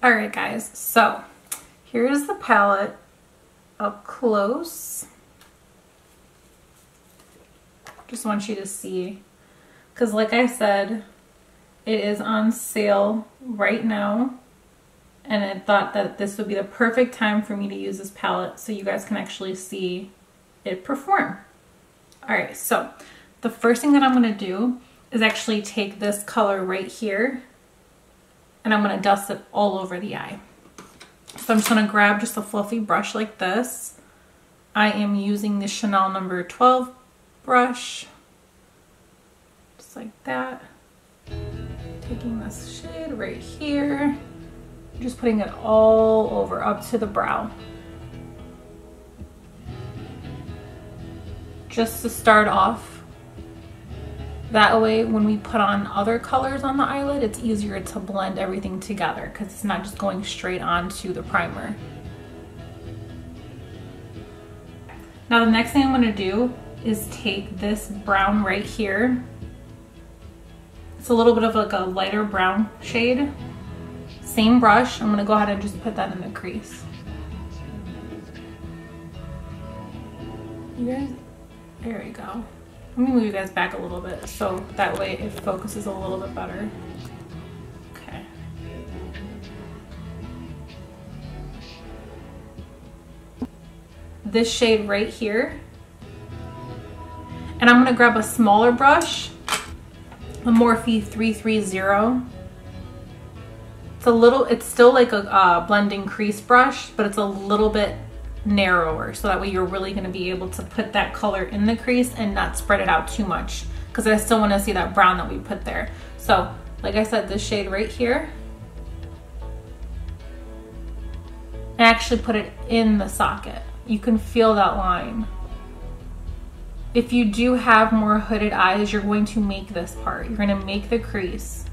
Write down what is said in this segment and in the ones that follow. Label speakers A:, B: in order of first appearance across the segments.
A: All right, guys, so here's the palette up close. Just want you to see, because like I said, it is on sale right now, and I thought that this would be the perfect time for me to use this palette so you guys can actually see it perform. All right, so the first thing that I'm going to do is actually take this color right here, and I'm going to dust it all over the eye. So I'm just going to grab just a fluffy brush like this. I am using the Chanel number 12 brush, just like that. Taking this shade right here, just putting it all over up to the brow. Just to start off. That way, when we put on other colors on the eyelid, it's easier to blend everything together because it's not just going straight onto the primer. Now, the next thing I'm going to do is take this brown right here. It's a little bit of like a lighter brown shade. Same brush. I'm going to go ahead and just put that in the crease. You guys, there we go. Let me move you guys back a little bit so that way it focuses a little bit better. Okay. This shade right here. And I'm gonna grab a smaller brush, a Morphe 330. It's still like a blending crease brush, but it's a little bit narrower, so that way you're really going to be able to put that color in the crease and not spread it out too much, because I still want to see that brown that we put there. So like I said, this shade right here, and actually put it in the socket. You can feel that line. If you do have more hooded eyes, you're going to make this part, you're going to make the crease.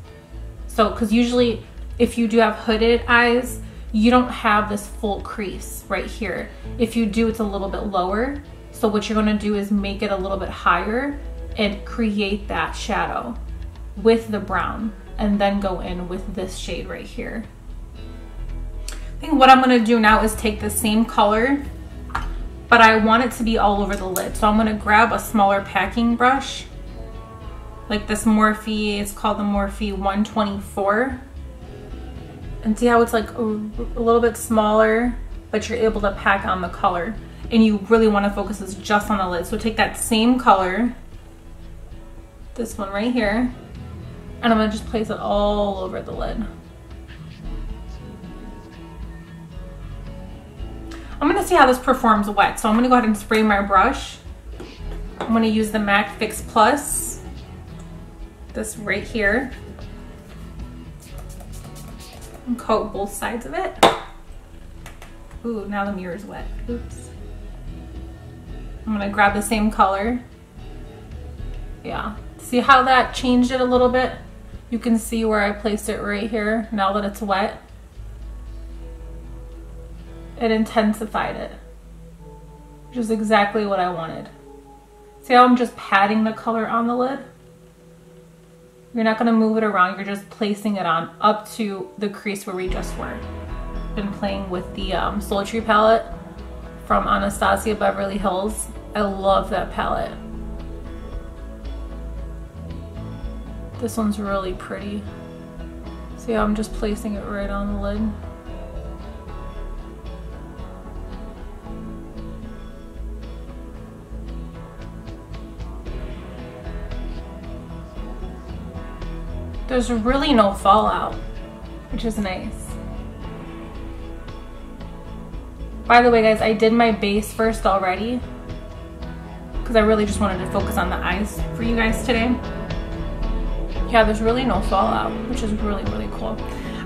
A: So because usually if you do have hooded eyes, you don't have this full crease right here. If you do, it's a little bit lower. So what you're gonna do is make it a little bit higher and create that shadow with the brown, and then go in with this shade right here. I think what I'm gonna do now is take the same color, but I want it to be all over the lid. So I'm gonna grab a smaller packing brush, like this Morphe, it's called the Morphe 124. And see how it's like a little bit smaller, but you're able to pack on the color. And you really want to focus this just on the lid. So take that same color, this one right here, and I'm going to just place it all over the lid. I'm going to see how this performs wet. So I'm going to go ahead and spray my brush. I'm going to use the MAC Fix Plus, this right here. And coat both sides of it. Ooh, now the mirror's wet. Oops. I'm gonna grab the same color. Yeah. See how that changed it a little bit? You can see where I placed it right here now that it's wet. It intensified it, which is exactly what I wanted. See how I'm just patting the color on the lid? You're not gonna move it around, you're just placing it on up to the crease where we just were. Been playing with the Sultry palette from Anastasia Beverly Hills. I love that palette. This one's really pretty. See how I'm just placing it right on the lid? There's really no fallout, which is nice. By the way, guys, I did my base first already because I really just wanted to focus on the eyes for you guys today. Yeah, there's really no fallout, which is really, really cool.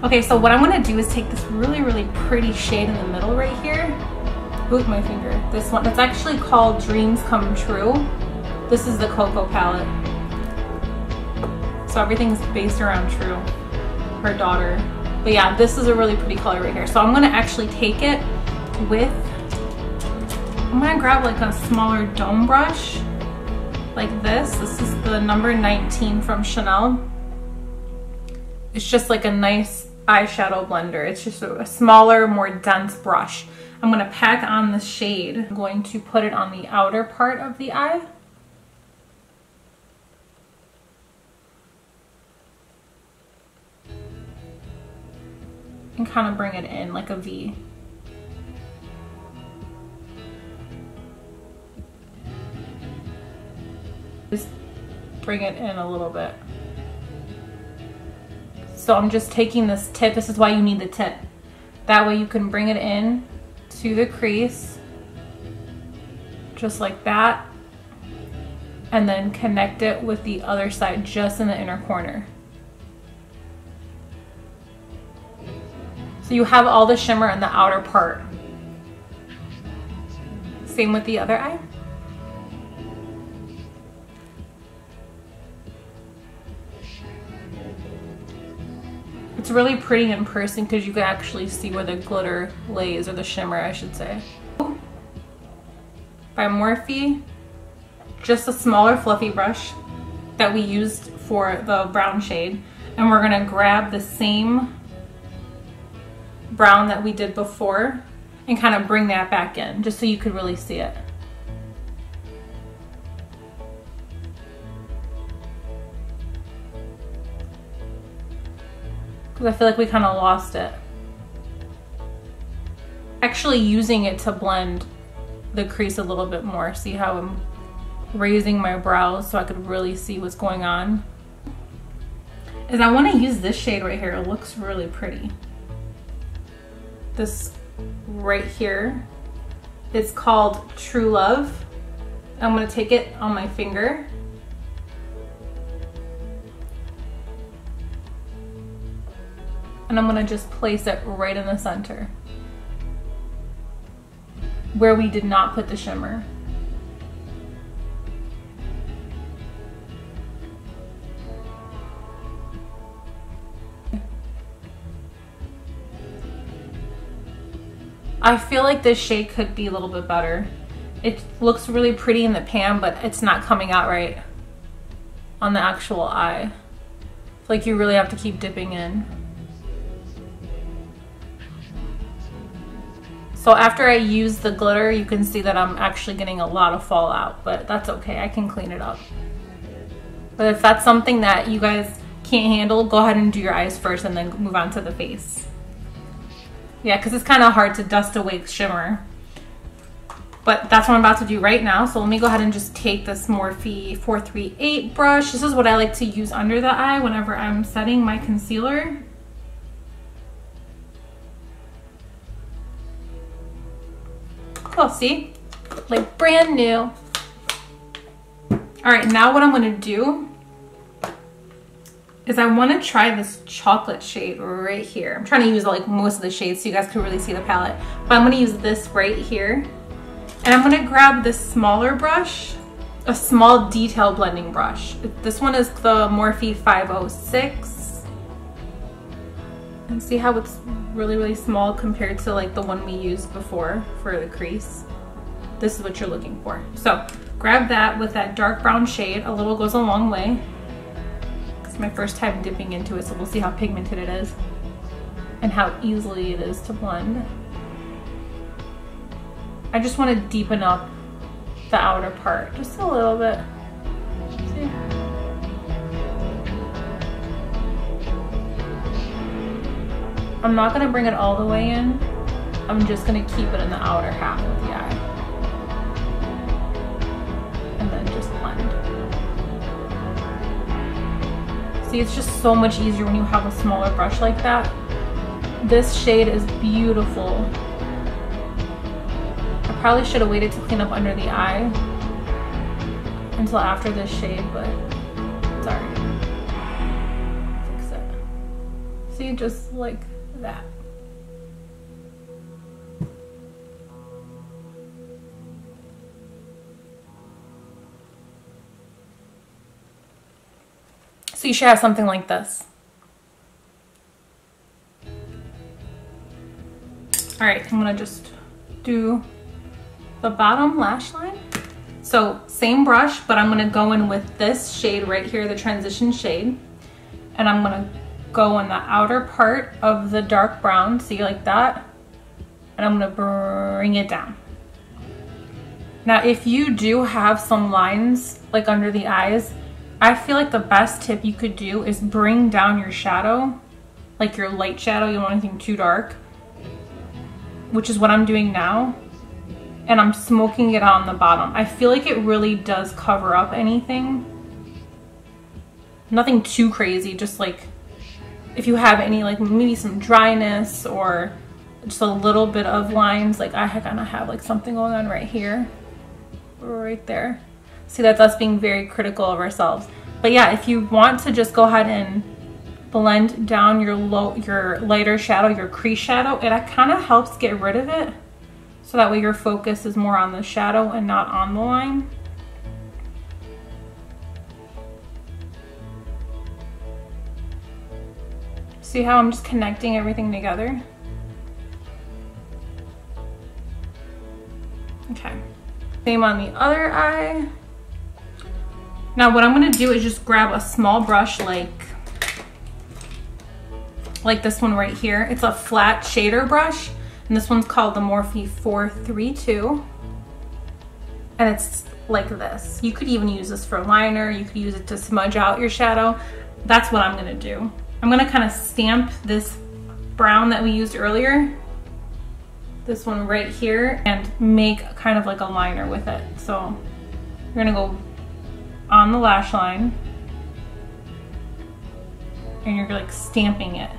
A: Okay, so what I'm gonna do is take this really, really pretty shade in the middle right here. Ooh, my finger. This one, it's actually called Dreams Come True. This is the Koko palette. So everything's based around True, her daughter. But yeah, this is a really pretty color right here. So I'm gonna actually take it with, I'm gonna grab like a smaller dome brush, like this. This is the number 19 from Chanel. It's just like a nice eyeshadow blender. It's just a smaller, more dense brush. I'm gonna pack on the shade. I'm going to put it on the outer part of the eye. And kind of bring it in like a V. Just bring it in a little bit. So I'm just taking this tip. This is why you need the tip. That way you can bring it in to the crease, just like that, and then connect it with the other side just in the inner corner. So you have all the shimmer in the outer part. Same with the other eye. It's really pretty in person because you can actually see where the glitter lays, or the shimmer I should say. By Morphe, just a smaller fluffy brush that we used for the brown shade, and we're gonna grab the same brown that we did before and kind of bring that back in just so you could really see it. Because I feel like we kind of lost it. Actually using it to blend the crease a little bit more. See how I'm raising my brows so I could really see what's going on. Is I want to use this shade right here. It looks really pretty. This right here. It's called True Love. I'm going to take it on my finger. And I'm gonna just place it right in the center where we did not put the shimmer. I feel like this shade could be a little bit better. It looks really pretty in the pan, but it's not coming out right on the actual eye. It's like you really have to keep dipping in. So after I use the glitter, you can see that I'm actually getting a lot of fallout, but that's okay, I can clean it up. But if that's something that you guys can't handle, go ahead and do your eyes first and then move on to the face. Yeah, because it's kind of hard to dust away shimmer. But that's what I'm about to do right now. So let me go ahead and just take this Morphe 438 brush. This is what I like to use under the eye whenever I'm setting my concealer. Oh, see? Like brand new. All right, now what I'm gonna do is I wanna try this chocolate shade right here. I'm trying to use like most of the shades so you guys can really see the palette. But I'm gonna use this right here. And I'm gonna grab this smaller brush, a small detail blending brush. This one is the Morphe 506. And see how it's really, really small compared to like the one we used before for the crease. This is what you're looking for. So grab that with that dark brown shade. A little goes a long way. It's my first time dipping into it, so we'll see how pigmented it is and how easily it is to blend. I just want to deepen up the outer part just a little bit. See? I'm not going to bring it all the way in. I'm just going to keep it in the outer half of the eye. And then just blend. See, it's just so much easier when you have a smaller brush like that. This shade is beautiful. I probably should have waited to clean up under the eye until after this shade, but it's alright. Fix it. See, just like that. So you should have something like this. All right, I'm gonna just do the bottom lash line. So same brush, but I'm gonna go in with this shade right here, the transition shade. And I'm gonna go in the outer part of the dark brown, see, like that, and I'm gonna bring it down. Now, if you do have some lines like under the eyes, I feel like the best tip you could do is bring down your shadow, like your light shadow. You don't want anything too dark, which is what I'm doing now. And I'm smoking it on the bottom. I feel like it really does cover up anything. Nothing too crazy, just like if you have any, like maybe some dryness or just a little bit of lines, like I kind of have like something going on right here, right there. See, that's us being very critical of ourselves. But yeah, if you want to just go ahead and blend down your lighter shadow, your crease shadow, it kind of helps get rid of it. So that way your focus is more on the shadow and not on the line. See how I'm just connecting everything together? Okay. Same on the other eye. Now what I'm gonna do is just grab a small brush like this one right here. It's a flat shader brush. And this one's called the Morphe 432. And it's like this. You could even use this for liner. You could use it to smudge out your shadow. That's what I'm gonna do. I'm gonna kind of stamp this brown that we used earlier, this one right here, and make kind of like a liner with it. So you're gonna go on the lash line and you're like stamping it.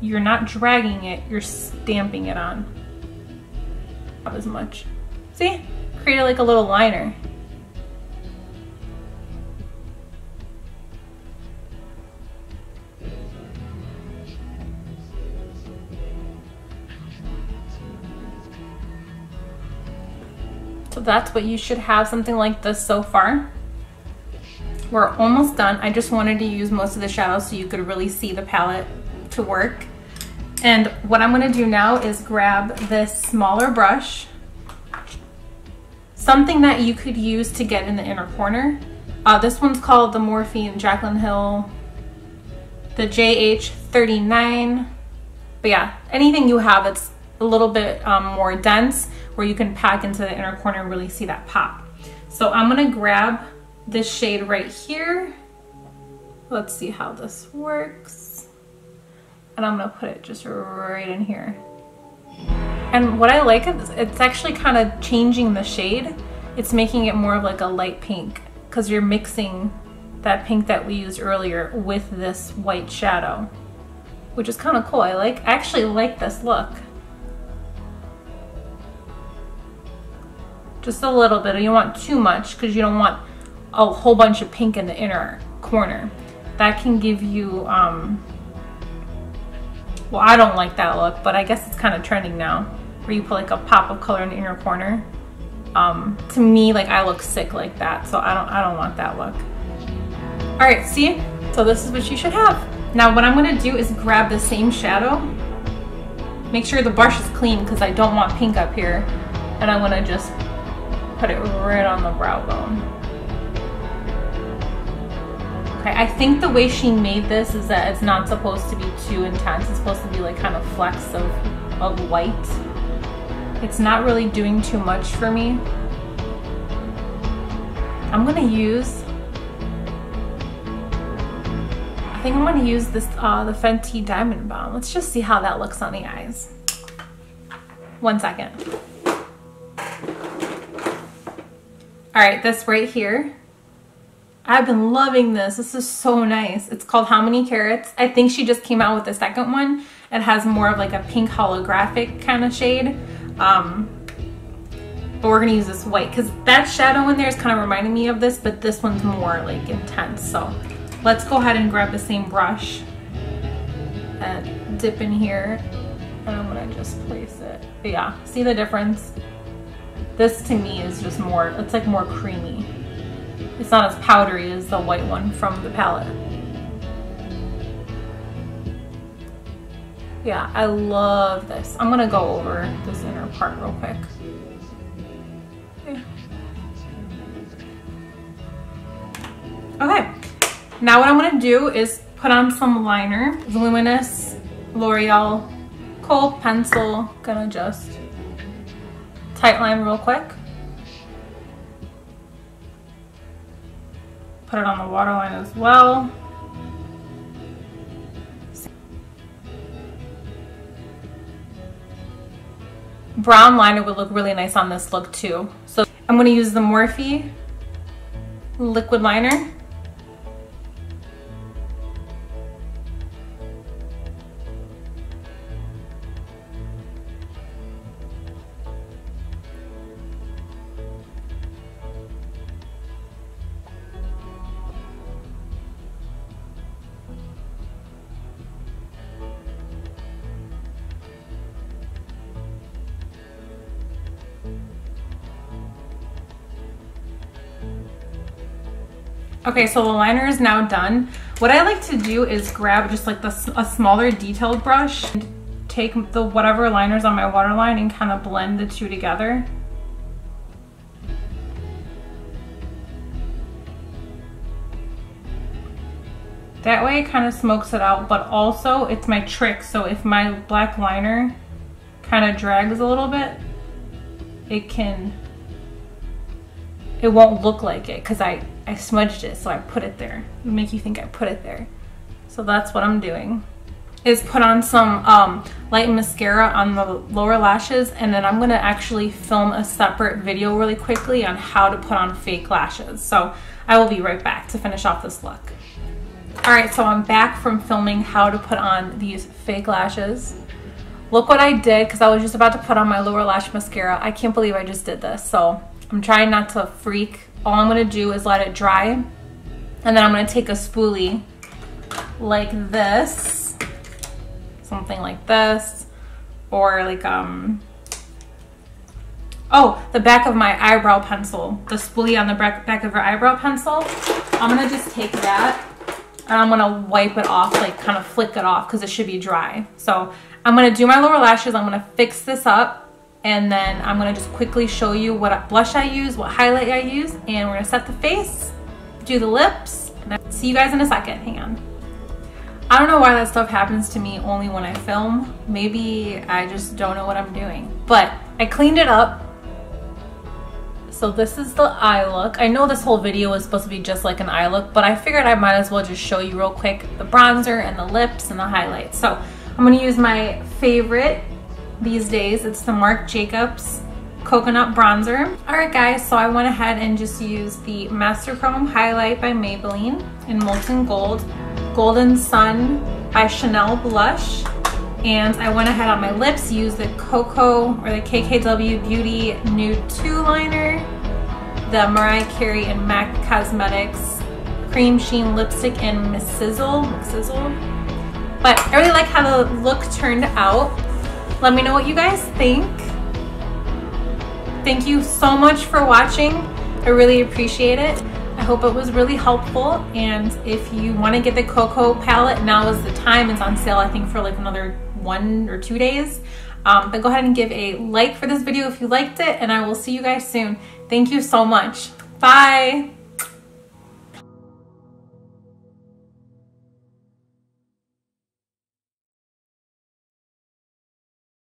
A: You're not dragging it, you're stamping it on. Not as much. See? Created like a little liner. So that's what you should have, something like this so far. We're almost done. I just wanted to use most of the shadows so you could really see the palette to work. And what I'm gonna do now is grab this smaller brush, something that you could use to get in the inner corner. This one's called the Morphe and Jaclyn Hill, the JH39. But yeah, anything you have that's a little bit more dense, where you can pack into the inner corner and really see that pop. So I'm gonna grab this shade right here. Let's see how this works. And I'm gonna put it just right in here. And what I like is it's actually kind of changing the shade. It's making it more of like a light pink because you're mixing that pink that we used earlier with this white shadow, which is kind of cool. I actually like this look. Just a little bit. You don't want too much because you don't want a whole bunch of pink in the inner corner. That can give you well, I don't like that look, but I guess it's kind of trending now, where you put like a pop of color in the inner corner. To me, like I look sick like that, so I don't want that look. All right, see? So this is what you should have. Now what I'm gonna do is grab the same shadow. Make sure the brush is clean because I don't want pink up here. And I'm gonna just put it right on the brow bone. Okay, I think the way she made this is that it's not supposed to be too intense. It's supposed to be like kind of flecks of white. It's not really doing too much for me. I'm gonna use, I think I'm gonna use this, the Fenty Diamond Balm. Let's just see how that looks on the eyes. 1 second. All right, this right here. I've been loving this. This is so nice. It's called How Many Carats? I think she just came out with the second one. It has more of like a pink holographic kind of shade. But we're gonna use this white because that shadow in there is kind of reminding me of this, but this one's more like intense. So let's go ahead and grab the same brush and dip in here. And I'm gonna just place it. But yeah, see the difference? This to me is just more, it's like more creamy. It's not as powdery as the white one from the palette. Yeah, I love this. I'm gonna go over this inner part real quick. Okay, now what I'm gonna do is put on some liner. Voluminous L'Oreal Kohl pencil. Gonna just tight line real quick. Put it on the waterline as well. Brown liner would look really nice on this look too. So I'm going to use the Morphe liquid liner. Okay, so the liner is now done. What I like to do is grab just like a smaller detailed brush and take the whatever liner's on my waterline and kind of blend the two together. That way it kind of smokes it out, but also it's my trick. So if my black liner kind of drags a little bit, it won't look like it because I smudged it, so I put it there. It'll make you think I put it there. So that's what I'm doing, is put on some light mascara on the lower lashes, and then I'm gonna actually film a separate video really quickly on how to put on fake lashes. So I will be right back to finish off this look. All right, so I'm back from filming how to put on these fake lashes. Look what I did, because I was just about to put on my lower lash mascara. I can't believe I just did this. So I'm trying not to freak. All I'm gonna do is let it dry, and then I'm gonna take a spoolie like this, something like this, or like oh, the back of my eyebrow pencil, the spoolie on the back of your eyebrow pencil. I'm gonna just take that and I'm gonna wipe it off, like kind of flick it off, because it should be dry. So I'm gonna do my lower lashes, I'm gonna fix this up, and then I'm gonna just quickly show you what blush I use, what highlight I use, and we're gonna set the face, do the lips, and I'll see you guys in a second. Hang on. I don't know why that stuff happens to me only when I film. Maybe I just don't know what I'm doing. But I cleaned it up. So this is the eye look. I know this whole video was supposed to be just like an eye look, but I figured I might as well just show you real quick the bronzer and the lips and the highlights. So I'm gonna use my favorite these days. It's the Marc Jacobs Coconut Bronzer. All right guys, so I went ahead and just used the Master Chrome Highlight by Maybelline in Molten Gold, Golden Sun by Chanel Blush, and I went ahead on my lips, used the Koko or the KKW Beauty Nude 2 liner, the Mariah Carey and MAC Cosmetics Cream Sheen Lipstick in Miss Sizzle. But I really like how the look turned out. Let me know what you guys think. Thank you so much for watching. I really appreciate it. I hope it was really helpful. And if you want to get the Koko palette, now is the time. It's on sale, I think, for like another 1 or 2 days. But go ahead and give a like for this video if you liked it, and I will see you guys soon. Thank you so much. Bye.